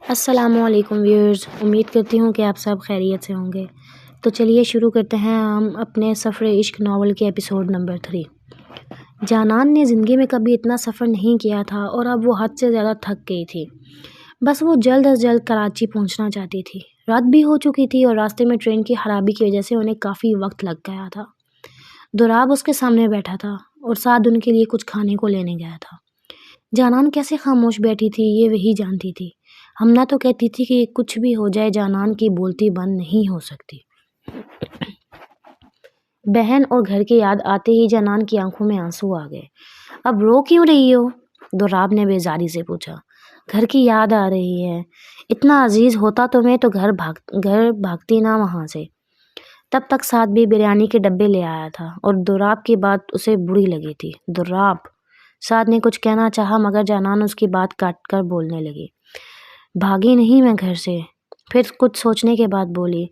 السلام علیکم ویورز، امید کرتی ہوں کہ آپ سب خیریت سے ہوں گے۔ تو چلیے شروع کرتے ہیں ہم اپنے سفر عشق ناول کے ایپیسوڈ نمبر 3۔ جانان نے زندگی میں کبھی اتنا سفر نہیں کیا تھا اور اب وہ حد سے زیادہ تھک گئی تھی۔ بس وہ جلد از جلد کراچی پہنچنا چاہتی تھی۔ رات بھی ہو چکی تھی اور راستے میں ٹرین کی خرابی کی وجہ سے انہیں کافی وقت لگ گیا تھا۔ دوراب اس کے سامنے بیٹھا تھا اور سعد ان کے لیے کچھ کھانے کو لینے گیا تھا۔ جانان کیسے خاموش بیٹھی تھی یہ وہی جانتی تھی۔ ہمنا تو کہتی تھی کہ کچھ بھی ہو جائے جانان کی بولتی بند نہیں ہو سکتی۔ بہن اور گھر کی یاد آتے ہی جانان کی آنکھوں میں آنسو آ گئے۔ اب رو کیوں رہی ہو؟ دوراب نے بیزاری سے پوچھا۔ گھر کی یاد آ رہی ہے۔ اتنا عزیز ہوتا تمہیں تو گھر بھاگتی نہ وہاں سے۔ تب تک سعد بھی بریانی کے ڈبے لے آیا تھا اور دوراب کی بات اسے بری لگی تھی۔ دوراب، سعد نے کچھ کہنا چاہا مگر جانان اس کی بات کاٹ کر بولنے لگی۔ بھاگی نہیں میں گھر سے۔ پھر کچھ سوچنے کے بعد بولی،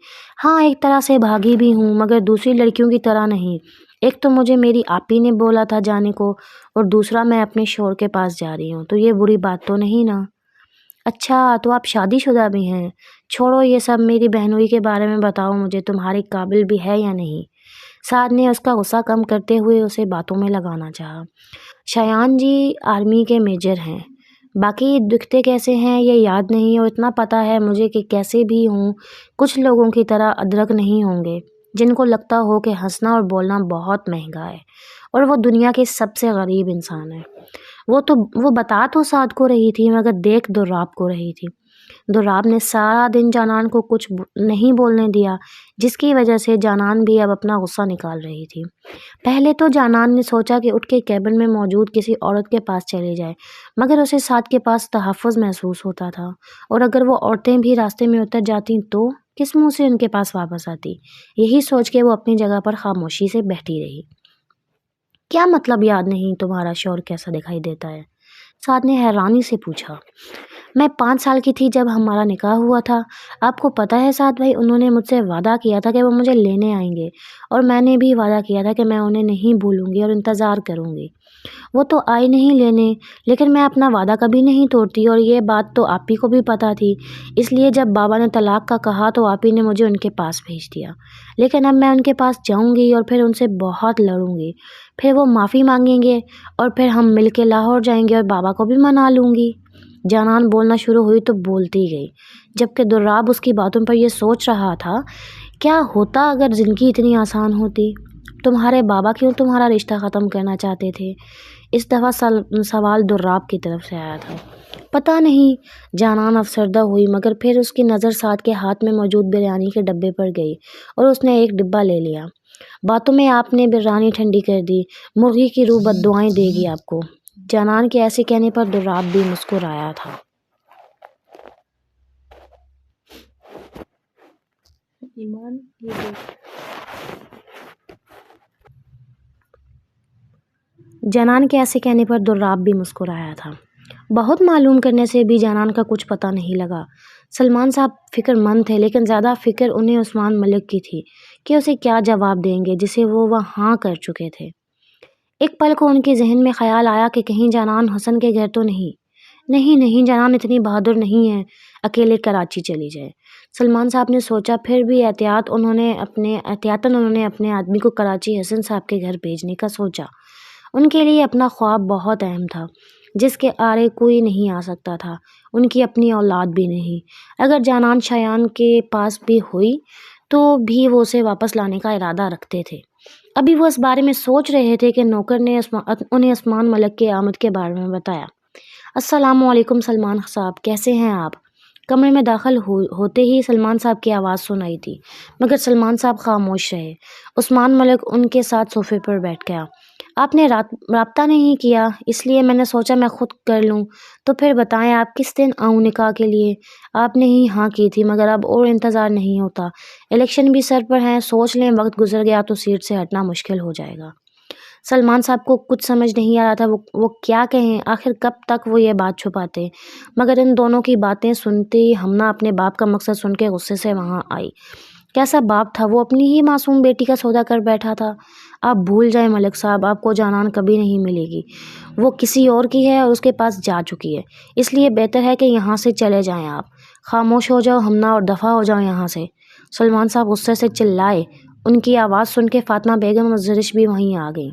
ہاں ایک طرح سے بھاگی بھی ہوں مگر دوسری لڑکیوں کی طرح نہیں۔ ایک تو مجھے میری آپی نے بولا تھا جانے کو اور دوسرا میں اپنے شوہر کے پاس جا رہی ہوں، تو یہ بری بات تو نہیں نا؟ اچھا تو آپ شادی شدہ بھی ہیں؟ چھوڑو یہ سب، میری بہنوئی کے بارے میں بتاؤ مجھے، تمہارے قابل بھی ہے یا نہیں؟ سعد نے اس کا غصہ کم کرتے ہوئے اسے باتوں میں لگانا چاہا۔ شایان جی آرمی کے میجر ہیں، باقی دکھتے کیسے ہیں یہ یاد نہیں، اور اتنا پتہ ہے مجھے کہ کیسے بھی ہوں کچھ لوگوں کی طرح ادرک نہیں ہوں گے جن کو لگتا ہو کہ ہنسنا اور بولنا بہت مہنگا ہے اور وہ دنیا کے سب سے غریب انسان ہے۔ وہ بتا تو سعد کو رہی تھی مگر دیکھ دوراب کو رہی تھی۔ دوراب نے سارا دن جانان کو کچھ نہیں بولنے دیا جس کی وجہ سے جانان بھی اب اپنا غصہ نکال رہی تھی۔ پہلے تو جانان نے سوچا کہ اٹھ کے کیبن میں موجود کسی عورت کے پاس چلے جائے مگر اسے سعد کے پاس تحفظ محسوس ہوتا تھا، اور اگر وہ عورتیں بھی راستے میں اتر جاتی تو کس منہ سے ان کے پاس واپس آتی؟ یہی سوچ کے وہ اپنی جگہ پر خاموشی سے بیٹھی رہی۔ کیا مطلب یاد نہیں؟ تمہارا شوہر کیسا دکھائی دیتا ہے؟ سعد نے حیرانی سے پوچھا۔ میں 5 سال کی تھی جب ہمارا نکاح ہوا تھا۔ آپ کو پتہ ہے سعد بھائی، انہوں نے مجھ سے وعدہ کیا تھا کہ وہ مجھے لینے آئیں گے، اور میں نے بھی وعدہ کیا تھا کہ میں انہیں نہیں بھولوں گی اور انتظار کروں گی۔ وہ تو آئی نہیں لینے، لیکن میں اپنا وعدہ کبھی نہیں توڑتی اور یہ بات تو آپی کو بھی پتہ تھی، اس لیے جب بابا نے طلاق کا کہا تو آپی نے مجھے ان کے پاس بھیج دیا۔ لیکن اب میں ان کے پاس جاؤں گی اور پھر ان سے بہت لڑوں گی، پھر وہ معافی مانگیں گے اور پھر ہم مل کے لاہور جائیں گے اور بابا کو بھی منا لوں گی۔ جانان بولنا شروع ہوئی تو بولتی گئی، جبکہ دوراب اس کی باتوں پر یہ سوچ رہا تھا، کیا ہوتا اگر زندگی اتنی آسان ہوتی؟ تمہارے بابا کیوں تمہارا رشتہ ختم کرنا چاہتے تھے؟ اس دفعہ سوال دوراب کی طرف سے آیا تھا۔ پتہ نہیں، جانان افسردہ ہوئی مگر پھر اس کی نظر سعد کے ہاتھ میں موجود بریانی کے ڈبے پر گئی اور اس نے ایک ڈبہ لے لیا۔ باتوں میں آپ نے بریانی ٹھنڈی کر دی، مرغی کی روح بددعائیں دے گی آپ کو۔ جانان کے ایسے کہنے پر دوراب بھی مسکرایا تھا۔ جانان کے ایسے کہنے پر دوراب بھی مسکرایا تھا۔ بہت معلوم کرنے سے بھی جانان کا کچھ پتہ نہیں لگا۔ سلمان صاحب فکر مند تھے لیکن زیادہ فکر انہیں عثمان ملک کی تھی کہ اسے کیا جواب دیں گے جسے وہ وہاں کر چکے تھے۔ ایک پل کو ان کے ذہن میں خیال آیا کہ کہیں جانان حسن کے گھر تو نہیں۔ نہیں جانان اتنی بہادر نہیں ہے اکیلے کراچی چلی جائے۔ سلمان صاحب نے سوچا، پھر بھی احتیاطاً انہوں نے اپنے آدمی کو کراچی حسن صاحب کے گھر بھیجنے کا سوچا۔ ان کے لیے اپنا خواب بہت اہم تھا جس کے آڑے کوئی نہیں آ سکتا تھا، ان کی اپنی اولاد بھی نہیں۔ اگر جانان شایان کے پاس بھی ہوئی تو بھی وہ اسے واپس لانے کا ارادہ رکھتے تھے۔ ابھی وہ اس بارے میں سوچ رہے تھے کہ نوکر نے انہیں عثمان ملک کے آمد کے بارے میں بتایا۔ السلام علیکم سلمان صاحب، کیسے ہیں آپ؟ کمرے میں داخل ہوتے ہی سلمان صاحب کی آواز سنائی دی مگر سلمان صاحب خاموش رہے۔ عثمان ملک ان کے ساتھ صوفے پر بیٹھ گیا۔ آپ نے رابطہ نہیں کیا، اس لیے میں نے سوچا میں خود کر لوں، تو پھر بتائیں آپ کس دن آؤں نکاح کے لیے؟ آپ نے ہی ہاں کی تھی مگر اب اور انتظار نہیں ہوتا، الیکشن بھی سر پر ہیں، سوچ لیں وقت گزر گیا تو سیٹ سے ہٹنا مشکل ہو جائے گا۔ سلمان صاحب کو کچھ سمجھ نہیں آ رہا تھا وہ کیا کہیں، آخر کب تک وہ یہ بات چھپاتے؟ مگر ان دونوں کی باتیں سنتے ہی ہمنا اپنے باپ کا مقصد سن کے غصے سے وہاں آئی۔ کیسا باپ تھا وہ، اپنی ہی معصوم بیٹی کا سودا کر بیٹھا تھا۔ آپ بھول جائیں ملک صاحب، آپ کو جانان کبھی نہیں ملے گی، وہ کسی اور کی ہے اور اس کے پاس جا چکی ہے، اس لیے بہتر ہے کہ یہاں سے چلے جائیں، آپ خاموش ہو جاؤ ہمنا اور دفع ہو جاؤ یہاں سے۔ سلمان صاحب غصے سے چلائے۔ ان کی آواز سن کے فاطمہ بیگم اور زرش بھی وہیں آ گئیں۔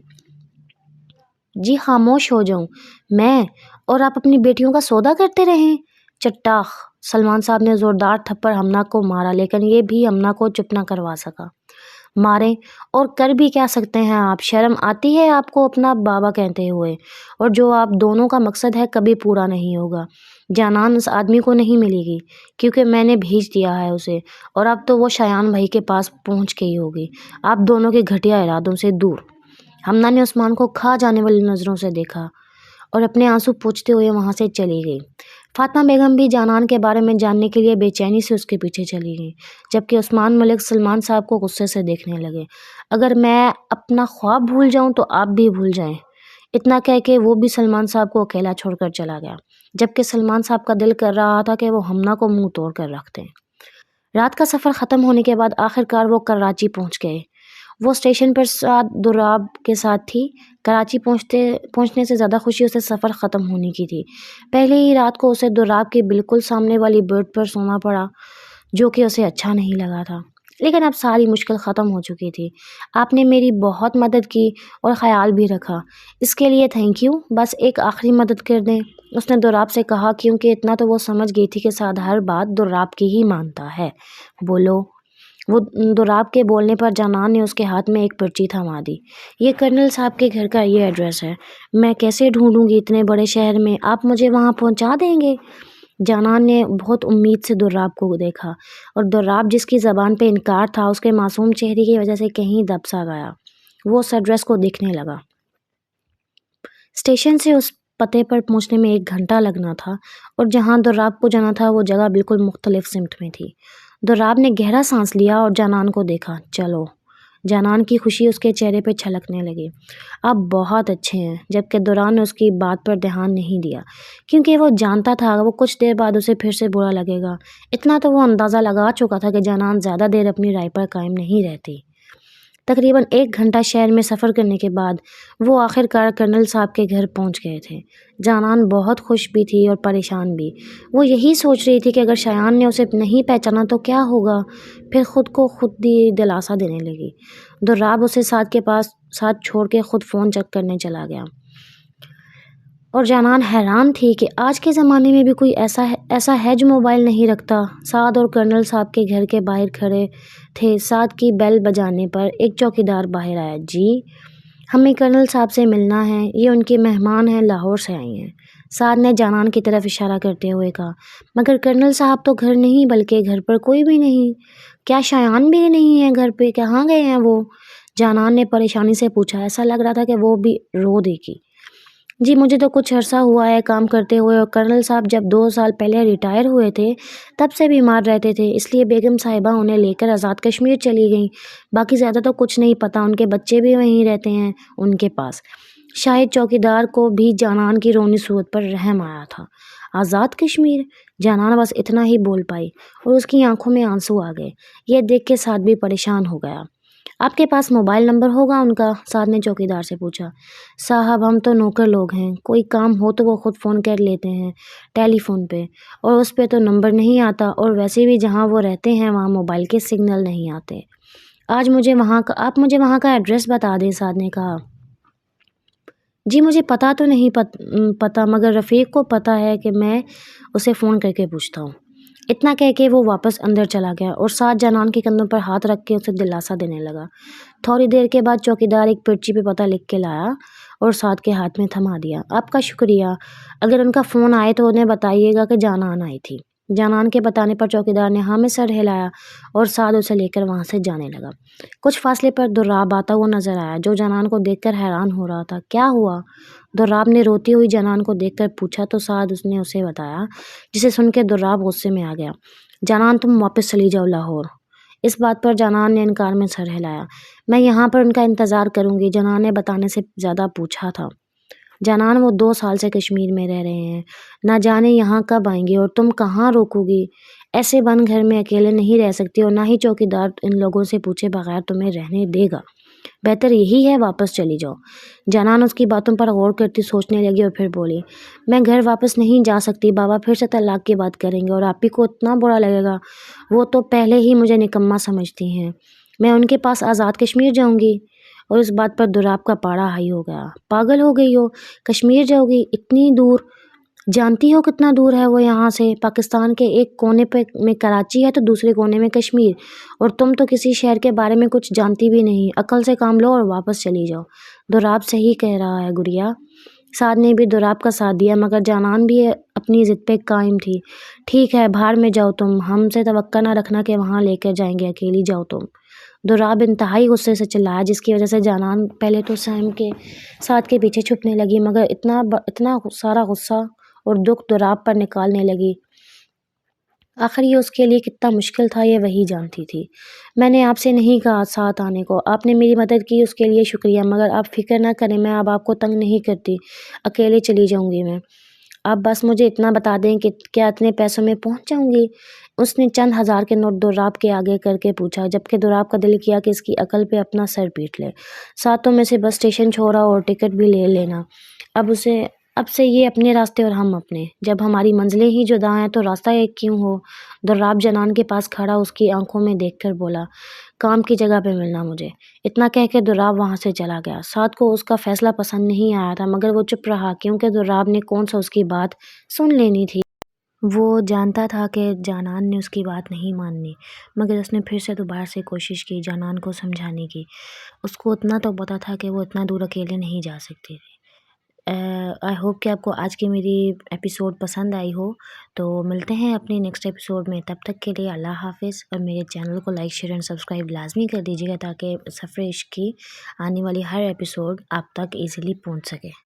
جی خاموش ہو جاؤں میں، اور آپ اپنی بیٹیوں کا سودا کرتے رہیں؟ چٹاخ! سلمان صاحب نے زوردار تھپڑ ہمنا کو مارا، لیکن یہ بھی ہمنا کو چپ نہ کروا سکا۔ مارے اور کر بھی کیا سکتے ہیں آپ؟ شرم آتی ہے آپ کو اپنا بابا کہتے ہوئے؟ اور جو آپ دونوں کا مقصد ہے کبھی پورا نہیں ہوگا۔ جانان اس آدمی کو نہیں ملے گی، کیونکہ میں نے بھیج دیا ہے اسے، اور اب تو وہ شایان بھائی کے پاس پہنچ گئی ہوگی، آپ دونوں کے گھٹیا ارادوں سے دور۔ ہمنا نے عثمان کو کھا جانے والی نظروں سے دیکھا اور اپنے آنسو پوچھتے ہوئے وہاں سے چلی گئی۔ فاطمہ بیگم بھی جانان کے بارے میں جاننے کے لیے بے چینی سے اس کے پیچھے چلی گئی، جبکہ عثمان ملک سلمان صاحب کو غصے سے دیکھنے لگے۔ اگر میں اپنا خواب بھول جاؤں تو آپ بھی بھول جائیں۔ اتنا کہہ کے وہ بھی سلمان صاحب کو اکیلا چھوڑ کر چلا گیا، جبکہ سلمان صاحب کا دل کر رہا تھا کہ وہ ہمنا کو منہ توڑ کر رکھ دیں۔ رات کا سفر ختم ہونے کے بعد آخرکار وہ کراچی پہنچ گئے۔ وہ اسٹیشن پر سعد دراب کے ساتھ تھی۔ کراچی پہنچنے سے زیادہ خوشی اسے سفر ختم ہونے کی تھی۔ پہلے ہی رات کو اسے دراب کے بالکل سامنے والی بیڈ پر سونا پڑا، جو کہ اسے اچھا نہیں لگا تھا، لیکن اب ساری مشکل ختم ہو چکی تھی۔ آپ نے میری بہت مدد کی اور خیال بھی رکھا، اس کے لیے تھینک یو۔ بس ایک آخری مدد کر دیں، اس نے دراب سے کہا، کیونکہ اتنا تو وہ سمجھ گئی تھی کہ سعد ہر بات دراب کی ہی مانتا ہے۔ بولو۔ وہ دراب کے بولنے پر جانان نے اس کے ہاتھ میں ایک پرچی تھما دی۔ یہ کرنل صاحب کے گھر کا یہ ایڈریس ہے، میں کیسے ڈھونڈوں گی اتنے بڑے شہر میں، آپ مجھے وہاں پہنچا دیں گے؟ جانان نے بہت امید سے دراب کو دیکھا، اور دراب جس کی زبان پہ انکار تھا اس کے معصوم چہرے کی وجہ سے کہیں دب سا گیا۔ وہ اس ایڈریس کو دیکھنے لگا۔ اسٹیشن سے اس پتے پر پہنچنے میں 1 گھنٹہ لگنا تھا، اور جہاں دراب کو جانا تھا وہ جگہ بالکل مختلف سمت میں تھی۔ دراب نے گہرا سانس لیا اور جانان کو دیکھا۔ چلو۔ جانان کی خوشی اس کے چہرے پہ چھلکنے لگی۔ آپ بہت اچھے ہیں، جبکہ دوران نے اس کی بات پر دھیان نہیں دیا، کیونکہ وہ جانتا تھا وہ کچھ دیر بعد اسے پھر سے برا لگے گا۔ اتنا تو وہ اندازہ لگا چکا تھا کہ جانان زیادہ دیر اپنی رائے پر قائم نہیں رہتی۔ تقریباً 1 گھنٹہ شہر میں سفر کرنے کے بعد وہ آخرکار کرنل صاحب کے گھر پہنچ گئے تھے۔ جانان بہت خوش بھی تھی اور پریشان بھی۔ وہ یہی سوچ رہی تھی کہ اگر شایان نے اسے نہیں پہچانا تو کیا ہوگا؟ پھر خود کو خود ہی دلاسا دینے لگی۔ دراب اسے ساتھ چھوڑ کے خود فون چیک کرنے چلا گیا، اور جانان حیران تھی کہ آج کے زمانے میں بھی کوئی ایسا ہے جو موبائل نہیں رکھتا۔ سعد اور کرنل صاحب کے گھر کے باہر کھڑے تھے۔ سعد کی بیل بجانے پر ایک چوکیدار باہر آیا۔ جی، ہمیں کرنل صاحب سے ملنا ہے، یہ ان کے مہمان ہیں، لاہور سے آئی ہیں، سعد نے جانان کی طرف اشارہ کرتے ہوئے کہا۔ مگر کرنل صاحب تو گھر نہیں، بلکہ گھر پر کوئی بھی نہیں۔ کیا شایان بھی نہیں ہے گھر پہ؟ کہاں گئے ہیں وہ؟ جانان نے پریشانی سے پوچھا۔ ایسا لگ رہا تھا کہ وہ بھی رو دے گی۔ جی مجھے تو کچھ عرصہ ہوا ہے کام کرتے ہوئے، اور کرنل صاحب جب 2 سال پہلے ریٹائر ہوئے تھے تب سے بیمار رہتے تھے، اس لیے بیگم صاحبہ انہیں لے کر آزاد کشمیر چلی گئیں۔ باقی زیادہ تو کچھ نہیں پتہ، ان کے بچے بھی وہیں رہتے ہیں ان کے پاس۔ شاید چوکیدار کو بھی جانان کی رونی صورت پر رحم آیا تھا۔ آزاد کشمیر؟ جانان بس اتنا ہی بول پائی، اور اس کی آنکھوں میں آنسو آ گئے۔ یہ دیکھ کے سعد بھی پریشان ہو گیا۔ آپ کے پاس موبائل نمبر ہوگا ان کا؟ سعد نے چوکیدار سے پوچھا۔ صاحب ہم تو نوکر لوگ ہیں، کوئی کام ہو تو وہ خود فون کر لیتے ہیں ٹیلی فون پہ، اور اس پہ تو نمبر نہیں آتا، اور ویسے بھی جہاں وہ رہتے ہیں وہاں موبائل کے سگنل نہیں آتے۔ آپ مجھے وہاں کا ایڈریس بتا دیں، سعد نے کہا۔ جی مجھے پتہ تو نہیں پتہ، مگر رفیق کو پتہ ہے کہ میں اسے فون کر کے پوچھتا ہوں۔ اتنا کہہ کے وہ واپس اندر چلا گیا، اور سعد جانان کے کندھوں پر ہاتھ رکھ کے اسے دلاسا دینے لگا۔ تھوڑی دیر کے بعد چوکیدار ایک پرچی پہ پتہ لکھ کے لایا اور سعد کے ہاتھ میں تھما دیا۔ آپ کا شکریہ، اگر ان کا فون آئے تو انہیں بتائیے گا کہ جانان آئی تھی۔ جانان کے بتانے پر چوکیدار نے ہاں میں سر ہلایا، اور سعد اسے لے کر وہاں سے جانے لگا۔ کچھ فاصلے پر دراب آتا ہوا نظر آیا، جو جانان کو دیکھ کر حیران ہو رہا تھا۔ کیا ہوا؟ دراب نے روتی ہوئی جانان کو دیکھ کر پوچھا تو سعد نے اسے بتایا، جسے سن کے دراب غصے میں آ گیا۔ جانان تم واپس چلی جاؤ لاہور۔ اس بات پر جانان نے انکار میں سر ہلایا۔ میں یہاں پر ان کا انتظار کروں گی، جانان نے بتانے سے زیادہ پوچھا تھا۔ جانان وہ 2 سال سے کشمیر میں رہ رہے ہیں، نہ جانے یہاں کب آئیں گے، اور تم کہاں روکو گی؟ ایسے بند گھر میں اکیلے نہیں رہ سکتی، اور نہ ہی چوکیدار ان لوگوں سے پوچھے بغیر تمہیں رہنے دے گا۔ بہتر یہی ہے واپس چلی جاؤ۔ جنان اس کی باتوں پر غور کرتی سوچنے لگی اور پھر بولی، میں گھر واپس نہیں جا سکتی، بابا پھر سے طلاق کی بات کریں گے اور آپ ہی کو اتنا برا لگے گا، وہ تو پہلے ہی مجھے نکما سمجھتی ہیں، میں ان کے پاس آزاد کشمیر جاؤں گی۔ اور اس بات پر دراب کا پاڑا ہائی ہو گیا۔ پاگل ہو گئی ہو، کشمیر جاؤ گی اتنی دور؟ جانتی ہو کتنا دور ہے وہ یہاں سے؟ پاکستان کے ایک کونے پہ میں کراچی ہے تو دوسرے کونے میں کشمیر، اور تم تو کسی شہر کے بارے میں کچھ جانتی بھی نہیں، عقل سے کام لو اور واپس چلی جاؤ۔ دراب صحیح کہہ رہا ہے گڑیا۔ سعد نے بھی دراب کا ساتھ دیا، مگر جانان بھی اپنی ضد پہ قائم تھی۔ ٹھیک ہے، باہر میں جاؤ تم، ہم سے توقع نہ رکھنا کہ وہاں لے کر جائیں گے، اکیلی جاؤ تم۔ دراب انتہائی غصے سے چلایا، جس کی وجہ سے جانان پہلے تو سیم کے ساتھ کے پیچھے چھپنے لگی، مگر اتنا سارا غصہ اور دکھ دراب پر نکالنے لگی۔ آخر یہ اس کے لیے کتنا مشکل تھا یہ وہی جانتی تھی۔ میں نے آپ سے نہیں کہا ساتھ آنے کو، آپ نے میری مدد کی اس کے لیے شکریہ، مگر آپ فکر نہ کریں، میں اب آپ کو تنگ نہیں کرتی، اکیلے چلی جاؤں گی میں۔ آپ بس مجھے اتنا بتا دیں کہ کیا اتنے پیسوں میں پہنچ جاؤں گی؟ اس نے چند ہزار کے نوٹ دراب کے آگے کر کے پوچھا، جبکہ دراب کا دل کیا کہ اس کی عقل پہ اپنا سر پیٹ لے۔ ساتھوں میں سے بس اسٹیشن چھوڑا اور ٹکٹ بھی لے لینا، اب سے یہ اپنے راستے اور ہم اپنے، جب ہماری منزلیں ہی جدا ہیں تو راستہ ایک کیوں ہو؟ دراب جنان کے پاس کھڑا اس کی آنکھوں میں دیکھ کر بولا، کام کی جگہ پہ ملنا مجھے۔ اتنا کہہ کے دراب وہاں سے چلا گیا۔ سعد کو اس کا فیصلہ پسند نہیں آیا تھا، مگر وہ چپ رہا، کیونکہ دراب نے کون سا اس کی بات سن لینی تھی۔ وہ جانتا تھا کہ جانان نے اس کی بات نہیں ماننی، مگر اس نے پھر سے دوبارہ سے کوشش کی جانان کو سمجھانے کی۔ اس کو اتنا تو پتا تھا کہ وہ اتنا دور اکیلے نہیں جا سکتی تھی۔ آئی ہوپ کہ آپ کو آج کی میری ایپیسوڈ پسند آئی ہو، تو ملتے ہیں اپنے نیکسٹ ایپیسوڈ میں، تب تک کے لیے اللہ حافظ، اور میرے چینل کو لائک شیئر اینڈ سبسکرائب لازمی کر دیجیے گا تاکہ سفر عشق کی آنے والی ہر ایپیسوڈ آپ تک ایزیلی پہنچ سکے۔